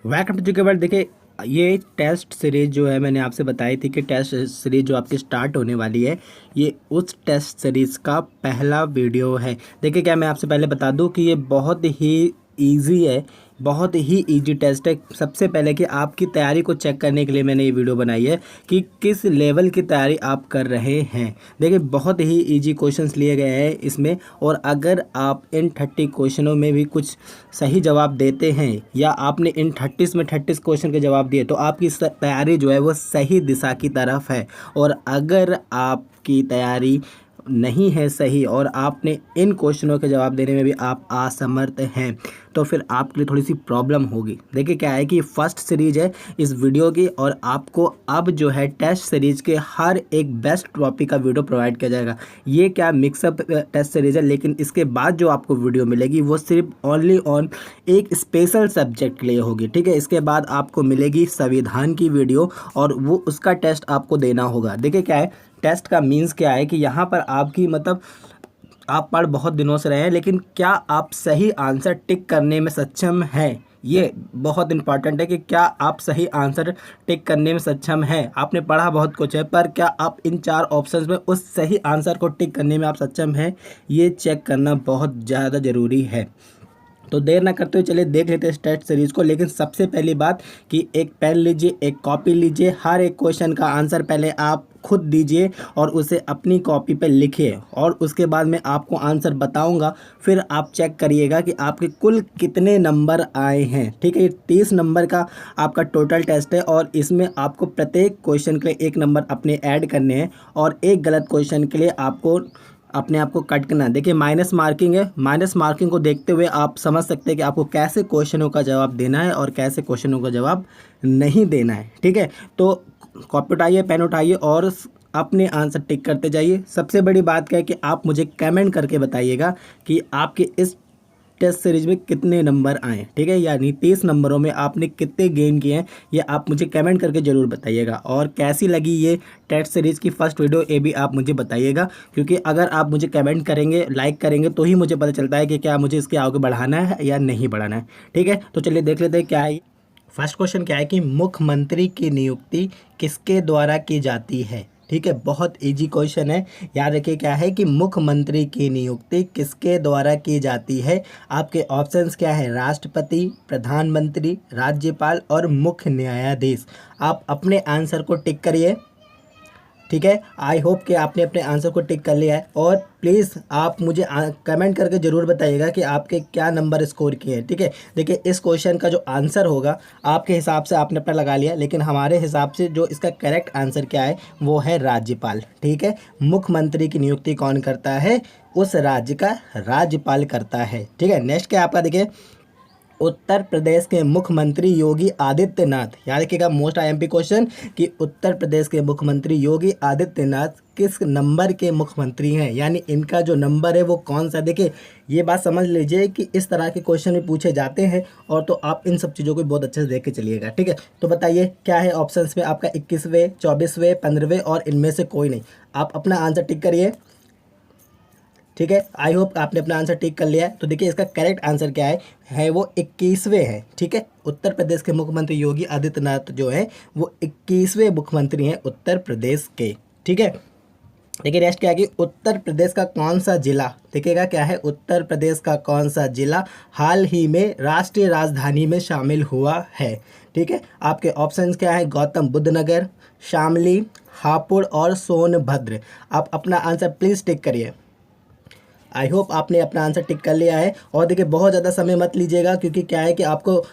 Welcome to world. देखिए, ये test series जो है मैंने आपसे बताई थी कि टेस्ट सीरीज जो आपकी स्टार्ट होने वाली है, ये उस टेस्ट सीरीज़ का पहला वीडियो है। देखिए, क्या मैं आपसे पहले बता दूं कि ये बहुत ही इजी है, बहुत ही इजी टेस्ट है। सबसे पहले कि आपकी तैयारी को चेक करने के लिए मैंने ये वीडियो बनाई है कि किस लेवल की तैयारी आप कर रहे हैं। देखिए, बहुत ही इजी क्वेश्चंस लिए गए हैं इसमें, और अगर आप इन 30 क्वेश्चनों में भी कुछ सही जवाब देते हैं या आपने इन 30 में 30 क्वेश्चन के जवाब दिए तो आपकी तैयारी जो है वो सही दिशा की तरफ है। और अगर आपकी तैयारी नहीं है सही और आपने इन क्वेश्चनों के जवाब देने में भी आप असमर्थ हैं तो फिर आपके लिए थोड़ी सी प्रॉब्लम होगी। देखिए, क्या है कि फर्स्ट सीरीज है इस वीडियो की, और आपको अब जो है टेस्ट सीरीज के हर एक बेस्ट टॉपिक का वीडियो प्रोवाइड किया जाएगा। ये क्या मिक्सअप टेस्ट सीरीज है, लेकिन इसके बाद जो आपको वीडियो मिलेगी वो सिर्फ ओनली ऑन एक स्पेशल सब्जेक्ट के लिए होगी। ठीक है, इसके बाद आपको मिलेगी संविधान की वीडियो और वो उसका टेस्ट आपको देना होगा। देखिए, क्या है टेस्ट का मीन्स क्या है कि यहाँ पर आपकी मतलब आप पढ़ बहुत दिनों से रहे हैं, लेकिन क्या आप सही आंसर टिक करने में सक्षम हैं। ये बहुत इंपॉर्टेंट है कि क्या आप सही आंसर टिक करने में सक्षम हैं। आपने पढ़ा बहुत कुछ है, पर क्या आप इन 4 ऑप्शंस में उस सही आंसर को टिक करने में आप सक्षम हैं, ये चेक करना बहुत ज़्यादा ज़रूरी है। तो देर ना करते हुए चलिए देख लेते हैं इस टेस्ट सीरीज़ को। लेकिन सबसे पहली बात कि एक पेन लीजिए, एक कॉपी लीजिए, हर एक क्वेश्चन का आंसर पहले आप खुद दीजिए और उसे अपनी कॉपी पे लिखिए, और उसके बाद मैं आपको आंसर बताऊंगा। फिर आप चेक करिएगा कि आपके कुल कितने नंबर आए हैं। ठीक है, ये 30 नंबर का आपका टोटल टेस्ट है, और इसमें आपको प्रत्येक क्वेश्चन के लिए 1 नंबर अपने ऐड करने हैं, और एक गलत क्वेश्चन के लिए आपको अपने आप को कट करना है। देखिए, माइनस मार्किंग है। माइनस मार्किंग को देखते हुए आप समझ सकते हैं कि आपको कैसे क्वेश्चनों का जवाब देना है और कैसे क्वेश्चनों का जवाब नहीं देना है। ठीक है, तो कॉपी उठाइए, पेन उठाइए और अपने आंसर टिक करते जाइए। सबसे बड़ी बात क्या है कि आप मुझे कमेंट करके बताइएगा कि आपके इस टेस्ट सीरीज में कितने नंबर आए। ठीक है, यानी 30 नंबरों में आपने कितने गेन किए हैं, ये आप मुझे कमेंट करके ज़रूर बताइएगा। और कैसी लगी ये टेस्ट सीरीज़ की फर्स्ट वीडियो, ये भी आप मुझे बताइएगा, क्योंकि अगर आप मुझे कमेंट करेंगे, लाइक करेंगे, तो ही मुझे पता चलता है कि क्या मुझे इसके आगे बढ़ाना है या नहीं बढ़ाना है। ठीक है, तो चलिए देख लेते हैं क्या है। फर्स्ट क्वेश्चन क्या है कि मुख्यमंत्री की नियुक्ति किसके द्वारा की जाती है। ठीक है, बहुत इजी क्वेश्चन है। याद रखिए, क्या है कि मुख्यमंत्री की नियुक्ति किसके द्वारा की जाती है। आपके ऑप्शंस क्या है, राष्ट्रपति, प्रधानमंत्री, राज्यपाल और मुख्य न्यायाधीश। आप अपने आंसर को टिक करिए। ठीक है, आई होप कि आपने अपने आंसर को टिक कर लिया है, और प्लीज़ आप मुझे कमेंट करके ज़रूर बताइएगा कि आपके क्या नंबर स्कोर किए हैं। ठीक है, देखिए, इस क्वेश्चन का जो आंसर होगा आपके हिसाब से आपने अपना लगा लिया, लेकिन हमारे हिसाब से जो इसका करेक्ट आंसर क्या है वो है राज्यपाल। ठीक है, मुख्यमंत्री की नियुक्ति कौन करता है, उस राज्य का राज्यपाल करता है। ठीक है, नेक्स्ट क्या आपका, देखिए, उत्तर प्रदेश के मुख्यमंत्री योगी आदित्यनाथ। याद रखिएगा, मोस्ट आईएमपी क्वेश्चन कि उत्तर प्रदेश के मुख्यमंत्री योगी आदित्यनाथ किस नंबर के मुख्यमंत्री हैं, यानी इनका जो नंबर है वो कौन सा। देखिए, ये बात समझ लीजिए कि इस तरह के क्वेश्चन भी पूछे जाते हैं, और तो आप इन सब चीज़ों को बहुत अच्छे से देख के चलिएगा। ठीक है, तो बताइए क्या है ऑप्शंस में आपका 21वें, 24वें, 15वें और इनमें से कोई नहीं। आप अपना आंसर टिक करिए। ठीक है, आई होप आपने अपना आंसर टिक कर लिया है। तो देखिए, इसका करेक्ट आंसर क्या है वो 21वें है। ठीक है, उत्तर प्रदेश के मुख्यमंत्री योगी आदित्यनाथ जो है वो 21वें मुख्यमंत्री हैं उत्तर प्रदेश के। ठीक है, देखिए, नेक्स्ट क्या है कि उत्तर प्रदेश का कौन सा जिला, देखिएगा क्या है, उत्तर प्रदेश का कौन सा जिला हाल ही में राष्ट्रीय राजधानी में शामिल हुआ है। ठीक है, आपके ऑप्शंस क्या है, गौतम बुद्ध नगर, शामली, हापुड़ और सोनभद्र। आप अपना आंसर प्लीज़ टिक करिए। आई होप आपने अपना आंसर टिक कर लिया है। और देखिए, बहुत ज़्यादा समय मत लीजिएगा, क्योंकि क्या है कि आपको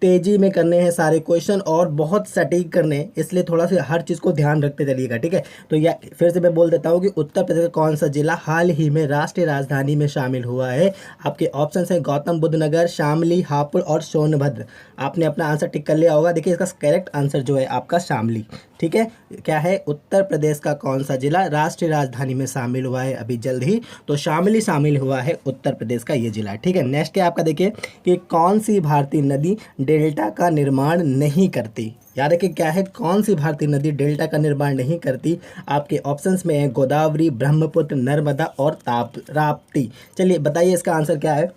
तेज़ी में करने हैं सारे क्वेश्चन और बहुत सटीक करने हैं, इसलिए थोड़ा सा हर चीज़ को ध्यान रखते चलिएगा। ठीक है, तो या फिर से मैं बोल देता हूँ कि उत्तर प्रदेश का कौन सा जिला हाल ही में राष्ट्रीय राजधानी में शामिल हुआ है। आपके ऑप्शन हैं गौतम बुद्ध नगर, शामली, हापुड़ और सोनभद्र। आपने अपना आंसर टिक कर लिया होगा। देखिए, इसका करेक्ट आंसर जो है आपका शामली। ठीक है, क्या है, उत्तर प्रदेश का कौन सा जिला राष्ट्रीय राजधानी में शामिल हुआ है अभी जल्द ही, तो शामली शामिल हुआ है उत्तर प्रदेश का ये जिला। ठीक है, नेक्स्ट क्या आपका, देखिए कि कौन सी भारतीय नदी डेल्टा का निर्माण नहीं करती। याद रखिए, क्या है, कौन सी भारतीय नदी डेल्टा का निर्माण नहीं करती। आपके ऑप्शंस में है गोदावरी, ब्रह्मपुत्र, नर्मदा और राप्ती। चलिए बताइए इसका आंसर क्या है।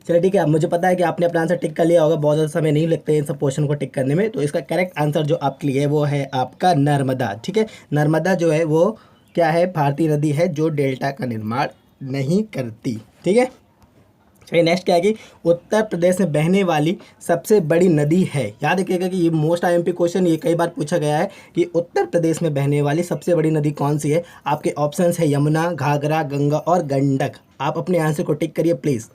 चलिए ठीक है, अब मुझे पता है कि आपने अपना आंसर टिक कर लिया होगा, बहुत ज़्यादा समय नहीं लगता है इन सब क्वेश्चन को टिक करने में। तो इसका करेक्ट आंसर जो आपके लिए वो है आपका नर्मदा। ठीक है, नर्मदा जो है वो क्या है, भारतीय नदी है जो डेल्टा का निर्माण नहीं करती। ठीक है, चलिए नेक्स्ट क्या है कि उत्तर प्रदेश में बहने वाली सबसे बड़ी नदी है। याद रखिएगा कि ये मोस्ट आईएमपी क्वेश्चन, ये कई बार पूछा गया है कि उत्तर प्रदेश में बहने वाली सबसे बड़ी नदी कौन सी है। आपके ऑप्शंस है यमुना, घाघरा, गंगा और गंडक। आप अपने आंसर को टिक करिए प्लीज़।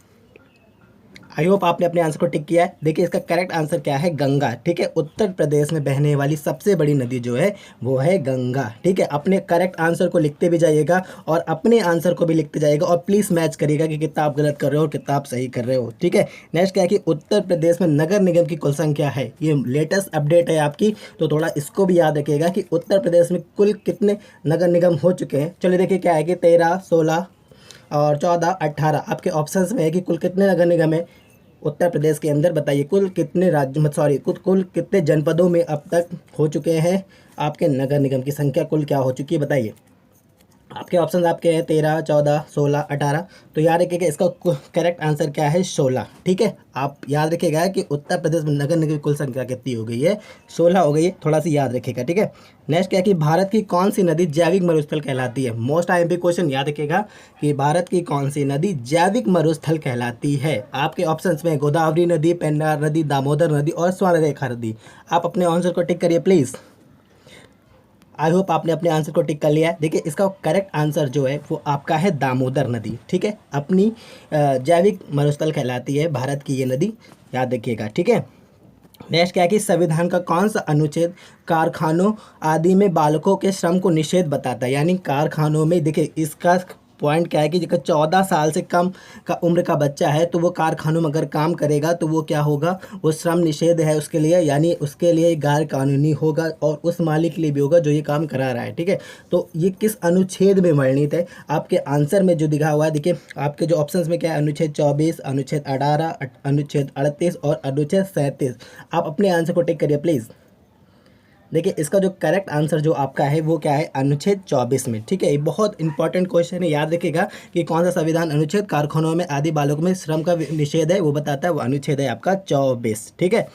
आई होप आपने अपने आंसर को टिक किया है। देखिए इसका करेक्ट आंसर क्या है, गंगा। ठीक है, उत्तर प्रदेश में बहने वाली सबसे बड़ी नदी जो है वो है गंगा। ठीक है, अपने करेक्ट आंसर को लिखते भी जाइएगा और अपने आंसर को भी लिखते जाइएगा और प्लीज़ मैच करिएगा कि कितना आप गलत कर रहे हो और कितना आप सही कर रहे हो। ठीक है, नेक्स्ट क्या है कि उत्तर प्रदेश में नगर निगम की कुल संख्या है। ये लेटेस्ट अपडेट है आपकी, तो थोड़ा इसको भी याद रखिएगा कि उत्तर प्रदेश में कुल कितने नगर निगम हो चुके हैं। चलिए देखिए क्या है कि 13, 16 और 14, 18 आपके ऑप्शंस में है कि कुल कितने नगर निगम है उत्तर प्रदेश के अंदर। बताइए कुल कितने कुल कितने जनपदों में अब तक हो चुके हैं आपके नगर निगम की संख्या कुल क्या हो चुकी है बताइए। आपके ऑप्शन आपके हैं 13, 14, 16, 18। तो याद रखिएगा इसका करेक्ट आंसर क्या है, 16। ठीक है, आप याद रखिएगा कि उत्तर प्रदेश में नगर निगम की कुल संख्या कितनी हो गई है, 16 हो गई है। थोड़ा सा याद रखिएगा। ठीक है, नेक्स्ट क्या है कि भारत की कौन सी नदी जैविक मरुस्थल कहलाती है। मोस्ट आईएमपी क्वेश्चन, याद रखिएगा कि भारत की कौन सी नदी जैविक मरुस्थल कहलाती है। आपके ऑप्शन में गोदावरी नदी, पेन्नार नदी, दामोदर नदी और स्वर्णरेखा नदी। आप अपने आंसर को टिक करिए प्लीज़। आई होप आपने अपने आंसर को टिक कर लिया है। देखिए इसका करेक्ट आंसर जो है वो आपका है दामोदर नदी। ठीक है, अपनी जैविक मरुस्थल कहलाती है भारत की ये नदी, याद रखिएगा। ठीक है, नेक्स्ट क्या है कि संविधान का कौन सा अनुच्छेद कारखानों आदि में बालकों के श्रम को निषेध बताता है। यानी कारखानों में, देखिए इसका पॉइंट क्या है कि जब 14 साल से कम का उम्र का बच्चा है तो वो कारखानों में अगर काम करेगा तो वो क्या होगा, वो श्रम निषेध है उसके लिए, यानी उसके लिए गैर कानूनी होगा और उस मालिक के लिए भी होगा जो ये काम करा रहा है। ठीक है, तो ये किस अनुच्छेद में वर्णित है, आपके आंसर में जो दिखा हुआ है। देखिए आपके जो ऑप्शंस में क्या है, अनुच्छेद 24, अनुच्छेद 18, अनुच्छेद 38 और अनुच्छेद 37। आप अपने आंसर को टिक करिए प्लीज़। देखिए इसका जो करेक्ट आंसर जो आपका है वो क्या है, अनुच्छेद 24 में। ठीक है, ये बहुत इंपॉर्टेंट क्वेश्चन है, याद रखिएगा कि कौन सा संविधान अनुच्छेद कारखानों में आदि बालकों में श्रम का निषेध है वो बताता है, वो अनुच्छेद है आपका 24। ठीक है,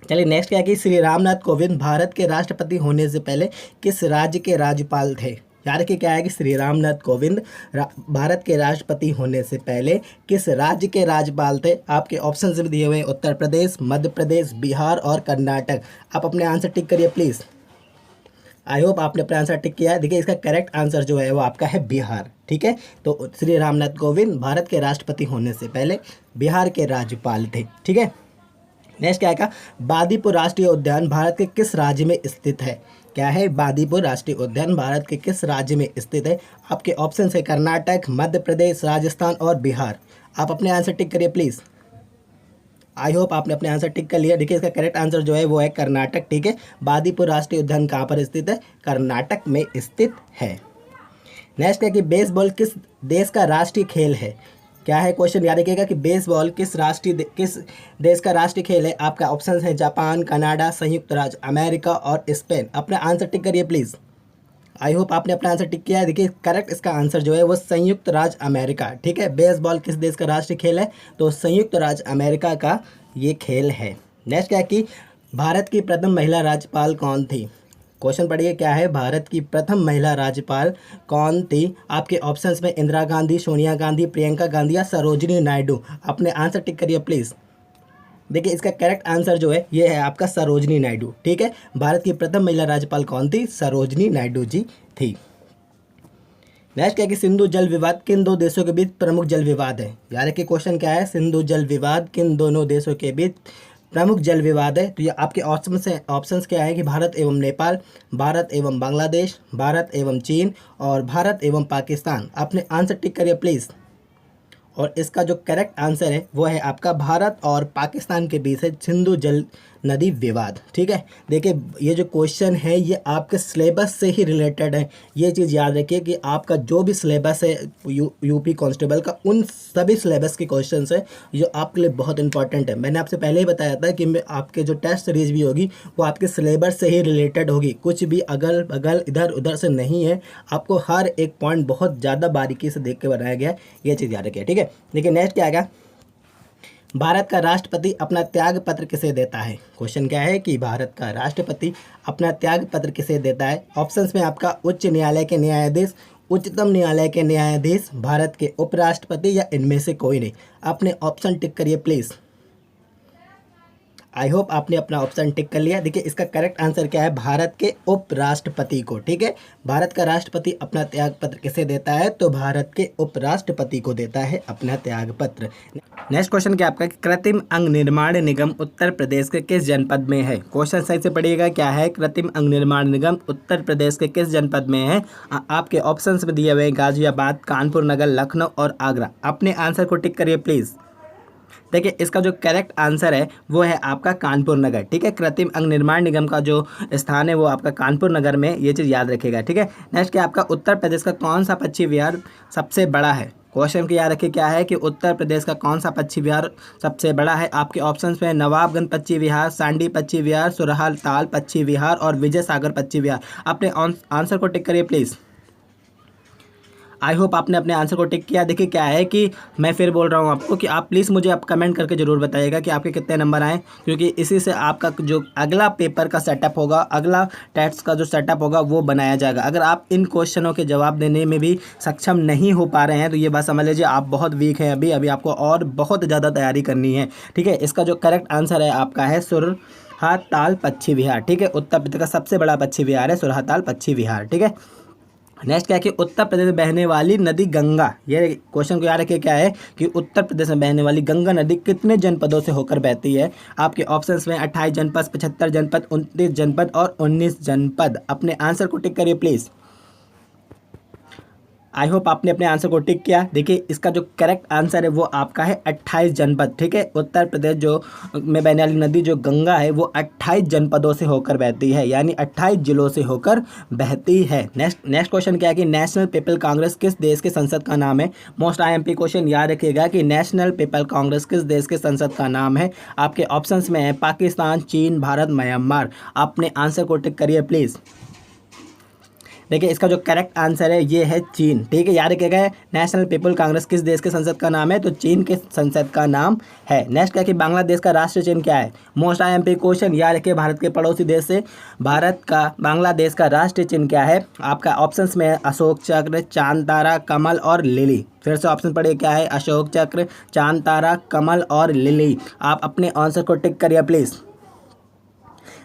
चलिए नेक्स्ट क्या है कि श्री रामनाथ कोविंद भारत के राष्ट्रपति होने से पहले किस राज्य के राज्यपाल थे। याद रखिए क्या है कि श्री रामनाथ कोविंद भारत के राष्ट्रपति होने से पहले किस राज्य के राज्यपाल थे। आपके ऑप्शन में दिए हुए हैं उत्तर प्रदेश, मध्य प्रदेश, बिहार और कर्नाटक। आप अपने आंसर टिक करिए प्लीज़। आई होप आपने अपना आंसर टिक किया है। देखिए इसका करेक्ट आंसर जो है वो आपका है बिहार। ठीक है, तो श्री रामनाथ कोविंद भारत के राष्ट्रपति होने से पहले बिहार के राज्यपाल थे। ठीक है, नेक्स्ट क्या है, बांदीपुर राष्ट्रीय उद्यान भारत के किस राज्य में स्थित है। क्या है, बांदीपुर राष्ट्रीय उद्यान भारत के किस राज्य में स्थित है। आपके ऑप्शन है कर्नाटक, मध्य प्रदेश, राजस्थान और बिहार। आप अपने आंसर टिक करिए प्लीज़। आई होप आपने अपने आंसर टिक कर लिया। देखिए इसका करेक्ट आंसर जो है वो है कर्नाटक। ठीक है, बांदीपुर राष्ट्रीय उद्यान कहाँ पर स्थित है, कर्नाटक में स्थित है। नेक्स्ट है कि बेसबॉल किस देश का राष्ट्रीय खेल है। क्या है क्वेश्चन, याद रखिएगा कि बेसबॉल किस देश का राष्ट्रीय खेल है। आपका ऑप्शन है जापान, कनाडा, संयुक्त राज्य अमेरिका और स्पेन। अपना आंसर टिक करिए प्लीज़। आई होप आपने अपना आंसर टिक किया है। देखिए करेक्ट इसका आंसर जो है वो संयुक्त राज्य अमेरिका। ठीक है, बेसबॉल किस देश का राष्ट्रीय खेल है, तो संयुक्त राज्य अमेरिका का ये खेल है। नेक्स्ट क्या है कि भारत की प्रथम महिला राज्यपाल कौन थी। क्वेश्चन पढ़िए क्या है, भारत की प्रथम महिला राज्यपाल कौन थी। आपके ऑप्शंस में इंदिरा गांधी, सोनिया गांधी, प्रियंका गांधी या सरोजिनी नायडू। अपने आंसर टिक करिए प्लीज़। देखिए इसका करेक्ट आंसर जो है ये है आपका सरोजिनी नायडू। ठीक है, भारत की प्रथम महिला राज्यपाल कौन थी, सरोजिनी नायडू जी थी। नेक्स्ट क्या है कि सिंधु जल विवाद किन दो देशों के बीच प्रमुख जल विवाद है। यार कि क्वेश्चन क्या है, सिंधु जल विवाद किन दोनों देशों के बीच प्रमुख जल विवाद है। तो ये आपके ऑप्शंस क्या है कि भारत एवं नेपाल, भारत एवं बांग्लादेश, भारत एवं चीन और भारत एवं पाकिस्तान। आपने आंसर टिक करिए प्लीज़। और इसका जो करेक्ट आंसर है वो है आपका भारत और पाकिस्तान के बीच है सिंधु जल नदी विवाद। ठीक है, देखिए ये जो क्वेश्चन है ये आपके सिलेबस से ही रिलेटेड है। ये चीज़ याद रखिए कि आपका जो भी सिलेबस है यूपी कांस्टेबल का, उन सभी सिलेबस के क्वेश्चन है जो आपके लिए बहुत इंपॉर्टेंट है। मैंने आपसे पहले ही बताया था कि आपके जो टेस्ट सीरीज भी होगी वो आपके सिलेबस से ही रिलेटेड होगी, कुछ भी अगल बगल इधर उधर से नहीं है। आपको हर एक पॉइंट बहुत ज़्यादा बारीकी से देख के बनाया गया है, ये चीज़ याद रखिए। ठीक है, देखिए नेक्स्ट क्या आएगा, भारत का राष्ट्रपति अपना त्याग पत्र किसे देता है। क्वेश्चन क्या है कि भारत का राष्ट्रपति अपना त्याग पत्र किसे देता है। ऑप्शंस में आपका उच्च न्यायालय के न्यायाधीश, उच्चतम न्यायालय के न्यायाधीश, भारत के उपराष्ट्रपति या इनमें से कोई नहीं। अपने ऑप्शन टिक करिए प्लीज़। आई होप आपने अपना ऑप्शन टिक कर लिया। देखिए इसका करेक्ट आंसर क्या है, भारत के उपराष्ट्रपति को। ठीक है, भारत का राष्ट्रपति अपना त्याग पत्र किसे देता है, तो भारत के उपराष्ट्रपति को देता है अपना त्याग पत्र। नेक्स्ट क्वेश्चन क्या आपका, कृत्रिम अंग निर्माण निगम उत्तर प्रदेश के किस जनपद में है। क्वेश्चन सही से पढ़िएगा, क्या है, कृत्रिम अंग निर्माण निगम उत्तर प्रदेश के किस जनपद में है। आपके ऑप्शंस में दिए हुए गाजियाबाद, कानपुर नगर, लखनऊ और आगरा। अपने आंसर को टिक करिए प्लीज़। देखिए इसका जो करेक्ट आंसर है वो है आपका कानपुर नगर। ठीक है, कृत्रिम अंग निर्माण निगम का जो स्थान है वो आपका कानपुर नगर में, ये चीज़ याद रखिएगा। ठीक है, नेक्स्ट क्या आपका, उत्तर प्रदेश का कौन सा पक्षी विहार सबसे बड़ा है। क्वेश्चन को याद रखिए, क्या है कि उत्तर प्रदेश का कौन सा पक्षी विहार सबसे बड़ा है। आपके ऑप्शंस में नवाबगंज पक्षी विहार, सांडी पक्षी विहार, सुरहाल ताल पक्षी विहार और विजय सागर पक्षी विहार। अपने आंसर को टिक करिए प्लीज़। आई होप आपने अपने आंसर को टिक किया। देखिए क्या है कि मैं फिर बोल रहा हूँ आपको कि आप प्लीज़ मुझे आप कमेंट करके ज़रूर बताइएगा कि आपके कितने नंबर आए, क्योंकि इसी से आपका जो अगला पेपर का सेटअप होगा, अगला टेस्ट का जो सेटअप होगा वो बनाया जाएगा। अगर आप इन क्वेश्चनों के जवाब देने में भी सक्षम नहीं हो पा रहे हैं तो ये बात समझ लीजिए आप बहुत वीक हैं। अभी आपको और बहुत ज़्यादा तैयारी करनी है। ठीक है, इसका जो करेक्ट आंसर है आपका है सुरहाताल पक्षी विहार। ठीक है, उत्तर प्रदेश का सबसे बड़ा पक्षी विहार है सुरहाताल पक्षी विहार। ठीक है, नेक्स्ट क्या है कि उत्तर प्रदेश में बहने वाली नदी गंगा, ये क्वेश्चन को याद रखिए, क्या है कि उत्तर प्रदेश में बहने वाली गंगा नदी कितने जनपदों से होकर बहती है। आपके ऑप्शंस में 28 जनपद, 75 जनपद, 29 जनपद और 19 जनपद। अपने आंसर को टिक करिए प्लीज़। आई होप आपने अपने आंसर को टिक किया। देखिए इसका जो करेक्ट आंसर है वो आपका है 28 जनपद। ठीक है, उत्तर प्रदेश जो में बहने वाली नदी जो गंगा है वो 28 जनपदों से होकर बहती है, यानी 28 जिलों से होकर बहती है। नेक्स्ट क्वेश्चन क्या है कि नेशनल पीपल कांग्रेस किस देश के संसद का नाम है। मोस्ट IMP क्वेश्चन याद रखिएगा कि नेशनल पीपल कांग्रेस किस देश के संसद का नाम है। आपके ऑप्शंस में है पाकिस्तान, चीन, भारत, म्यांमार। अपने आंसर को टिक करिए प्लीज़। देखिए इसका जो करेक्ट आंसर है ये है चीन। ठीक है, याद रखिएगा नेशनल पीपल कांग्रेस किस देश के संसद का नाम है, तो चीन के संसद का नाम है। नेक्स्ट क्या है कि बांग्लादेश का राष्ट्रीय चिन्ह क्या है। मोस्ट IMP क्वेश्चन याद रखिए, भारत के पड़ोसी देश से भारत का बांग्लादेश का राष्ट्रीय चिन्ह क्या है। आपका ऑप्शंस में है अशोक चक्र, चांद तारा, कमल और लिली। फिर से ऑप्शन पढ़िए, क्या है, अशोक चक्र, चांद तारा, कमल और लिली। आप अपने आंसर को टिक करिए प्लीज़।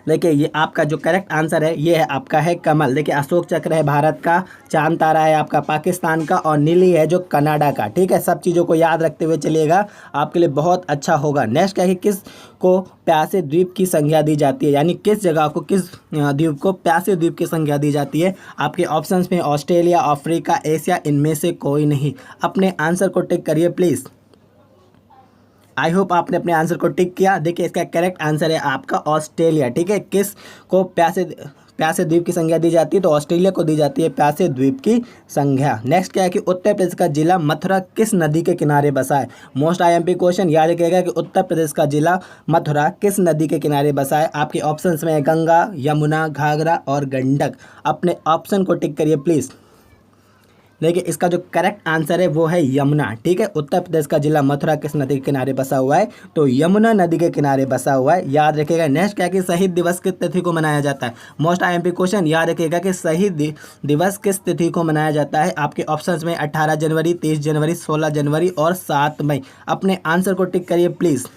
देखिए ये आपका जो करेक्ट आंसर है ये है आपका है कमल। देखिए अशोक चक्र है भारत का, चांद तारा है आपका पाकिस्तान का और नीली है जो कनाडा का। ठीक है, सब चीज़ों को याद रखते हुए चलिएगा, आपके लिए बहुत अच्छा होगा। नेक्स्ट क्या है कि किस को प्यासे द्वीप की संज्ञा दी जाती है, यानी किस जगह को, किस द्वीप को प्यासे द्वीप की संज्ञा दी जाती है। आपके ऑप्शंस में ऑस्ट्रेलिया, अफ्रीका, एशिया, इनमें से कोई नहीं। अपने आंसर को टिक करिए प्लीज़। आई होप आपने अपने आंसर को टिक किया। देखिए इसका करेक्ट आंसर है आपका ऑस्ट्रेलिया। ठीक है, किस को प्यासे द्वीप की संज्ञा दी जाती है, तो ऑस्ट्रेलिया को दी जाती है प्यासे द्वीप की संज्ञा। नेक्स्ट क्या है कि उत्तर प्रदेश का जिला मथुरा किस नदी के किनारे बसा है। मोस्ट IMP क्वेश्चन याद रखिएगा कि उत्तर प्रदेश का जिला मथुरा किस नदी के किनारे बसा है। आपके ऑप्शंस में है गंगा, यमुना, घाघरा और गंडक। अपने ऑप्शन को टिक करिए प्लीज़। देखिए इसका जो करेक्ट आंसर है वो है यमुना। ठीक है, उत्तर प्रदेश का जिला मथुरा किस नदी के किनारे बसा हुआ है, तो यमुना नदी के किनारे बसा हुआ है, याद रखिएगा। नेक्स्ट क्या है कि शहीद दिवस किस तिथि को मनाया जाता है। मोस्ट IMP क्वेश्चन याद रखिएगा कि शहीद दिवस किस तिथि को मनाया जाता है। आपके ऑप्शंस में 18 जनवरी, 30 जनवरी, 16 जनवरी और 7 मई। अपने आंसर को टिक करिए प्लीज़।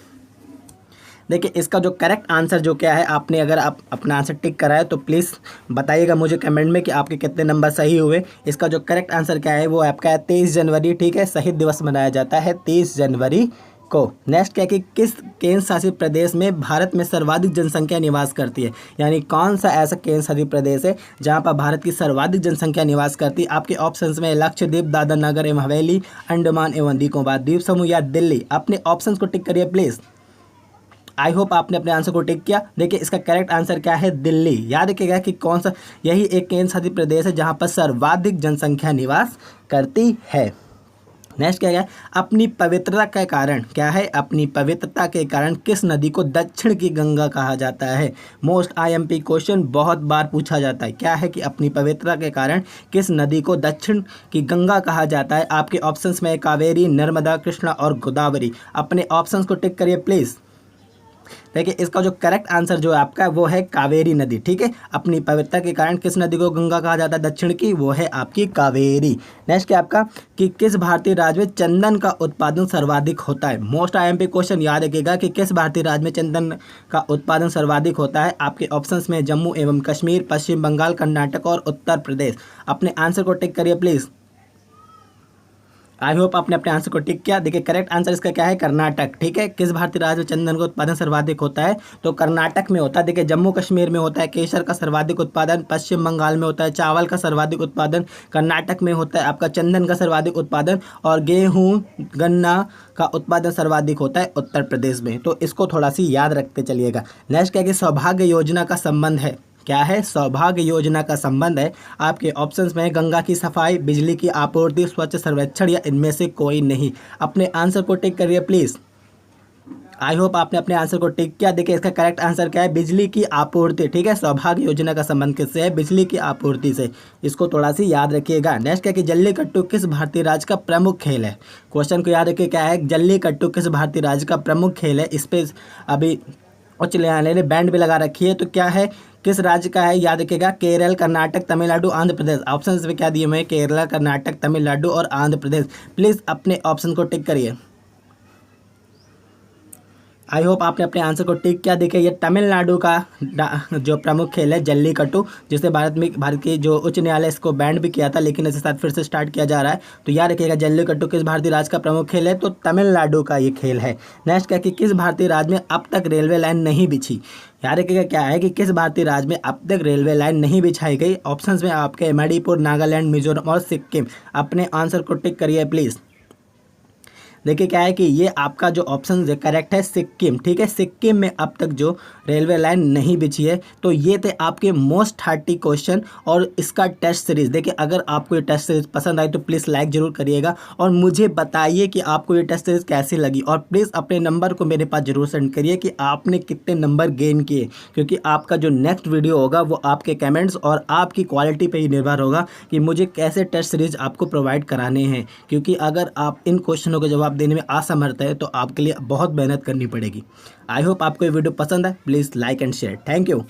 देखिए इसका जो करेक्ट आंसर जो क्या है, आपने अगर आप अपना आंसर टिक करा है तो प्लीज़ बताइएगा मुझे कमेंट में कि आपके कितने नंबर सही हुए। इसका जो करेक्ट आंसर क्या है वो आपका है 23 जनवरी। ठीक है, शहीद दिवस मनाया जाता है 23 जनवरी को। नेक्स्ट क्या है कि किस केंद्र शासित प्रदेश में भारत में सर्वाधिक जनसंख्या निवास करती है, यानी कौन सा ऐसा केंद्र शासित प्रदेश है जहां पर भारत की सर्वाधिक जनसंख्या निवास करती है। आपके ऑप्शंस में लक्षद्वीप, दादर नगर एवं हवेली, अंडमान एवं निकोबार द्वीप समूह या दिल्ली। अपने ऑप्शंस को टिक करिए प्लीज़। आई होप आपने अपने आंसर को टिक किया। देखिए इसका करेक्ट आंसर क्या है, दिल्ली। याद रखिएगा कि कौन सा, यही एक केंद्र शासित प्रदेश है जहां पर सर्वाधिक जनसंख्या निवास करती है। नेक्स्ट क्या है, अपनी पवित्रता के कारण, क्या है, अपनी पवित्रता के कारण किस नदी को दक्षिण की गंगा कहा जाता है। मोस्ट आईएमपी क्वेश्चन बहुत बार पूछा जाता है। क्या है कि अपनी पवित्रता के कारण किस नदी को दक्षिण की गंगा कहा जाता है। आपके ऑप्शंस में कावेरी, नर्मदा, कृष्णा और गोदावरी। अपने ऑप्शंस को टिक करिए प्लीज़। देखिए इसका जो करेक्ट आंसर जो है आपका वो है कावेरी नदी। ठीक है, अपनी पवित्रता के कारण किस नदी को गंगा कहा जाता है दक्षिण की, वो है आपकी कावेरी। नेक्स्ट क्या आपका कि किस भारतीय राज्य में चंदन का उत्पादन सर्वाधिक होता है। मोस्ट आईएमपी क्वेश्चन याद रखिएगा कि किस भारतीय राज्य में चंदन का उत्पादन सर्वाधिक होता है। आपके ऑप्शंस में जम्मू एवं कश्मीर, पश्चिम बंगाल, कर्नाटक और उत्तर प्रदेश। अपने आंसर को टिक करिए प्लीज़। आई होप आपने अपने आंसर को टिक किया। देखिए करेक्ट आंसर इसका क्या है, कर्नाटक। ठीक है, किस भारतीय राज्य में चंदन का उत्पादन सर्वाधिक होता है, तो कर्नाटक में होता है। देखिए जम्मू कश्मीर में होता है केसर का सर्वाधिक उत्पादन, पश्चिम बंगाल में होता है चावल का सर्वाधिक उत्पादन, कर्नाटक में होता है आपका चंदन का सर्वाधिक उत्पादन, और गेहूँ गन्ना का उत्पादन सर्वाधिक होता है उत्तर प्रदेश में। तो इसको थोड़ा सी याद रखते चलिएगा। नेक्स्ट क्या है कि सौभाग्य योजना का संबंध है। क्या है, सौभाग्य योजना का संबंध है। आपके ऑप्शंस में गंगा की सफाई, बिजली की आपूर्ति, स्वच्छ सर्वेक्षण या इनमें से कोई नहीं। अपने आंसर को टिक करिए प्लीज़। आई होप आपने अपने आंसर को टिक किया। देखिए इसका करेक्ट आंसर क्या है, बिजली की आपूर्ति। ठीक है, सौभाग्य योजना का संबंध किससे है, बिजली की आपूर्ति से। इसको थोड़ा सी याद रखिएगा। नेक्स्ट क्या कि जल्लीकट्टू किस भारतीय राज्य का प्रमुख खेल है। क्वेश्चन को याद रखिए, क्या है, जल्लीकट्टू किस भारतीय राज्य का प्रमुख खेल है। इस पर अभी उच्च न्यायालय ने बैंड भी लगा रखी है। तो क्या है, किस राज्य का है, याद रखिएगा, केरल, कर्नाटक, तमिलनाडु, आंध्र प्रदेश। ऑप्शंस में क्या दिए हुए हैं, केरला, कर्नाटक, तमिलनाडु और आंध्र प्रदेश। प्लीज़ अपने ऑप्शन को टिक करिए। आई होप आपने अपने आंसर को टिक किया। देखिए ये तमिलनाडु का जो प्रमुख खेल है जल्लीकट्टू, जिसे भारत की जो उच्च न्यायालय इसको बैंड भी किया था, लेकिन इसके साथ फिर से स्टार्ट किया जा रहा है। तो याद रखिएगा जल्लीकट्टू किस भारतीय राज्य का प्रमुख खेल है, तो तमिलनाडु का ये खेल है। नेक्स्ट क्या कि किस भारतीय राज्य में अब तक रेलवे लाइन नहीं बिछी। याद रखिएगा क्या है कि किस भारतीय राज्य में अब तक रेलवे लाइन नहीं बिछाई गई। ऑप्शंस में आपके मणिपुर, नागालैंड, मिजोरम और सिक्किम। अपने आंसर को टिक करिए प्लीज़। देखिए क्या है कि ये आपका जो ऑप्शन है करेक्ट है, सिक्किम। ठीक है, सिक्किम में अब तक जो रेलवे लाइन नहीं बिछी है। तो ये थे आपके मोस्ट 30 क्वेश्चन और इसका टेस्ट सीरीज। देखिए अगर आपको ये टेस्ट सीरीज पसंद आई तो प्लीज़ लाइक जरूर करिएगा और मुझे बताइए कि आपको ये टेस्ट सीरीज कैसी लगी। और प्लीज़ अपने नंबर को मेरे पास जरूर सेंड करिए कि आपने कितने नंबर गेन किए, क्योंकि आपका जो नेक्स्ट वीडियो होगा वो आपके कमेंट्स और आपकी क्वालिटी पर ही निर्भर होगा कि मुझे कैसे टेस्ट सीरीज आपको प्रोवाइड कराने हैं। क्योंकि अगर आप इन क्वेश्चनों के जवाब देने में असमर्थ है तो आपके लिए बहुत मेहनत करनी पड़ेगी। आई होप आपको ये वीडियो पसंद है। Please like and share. Thank you.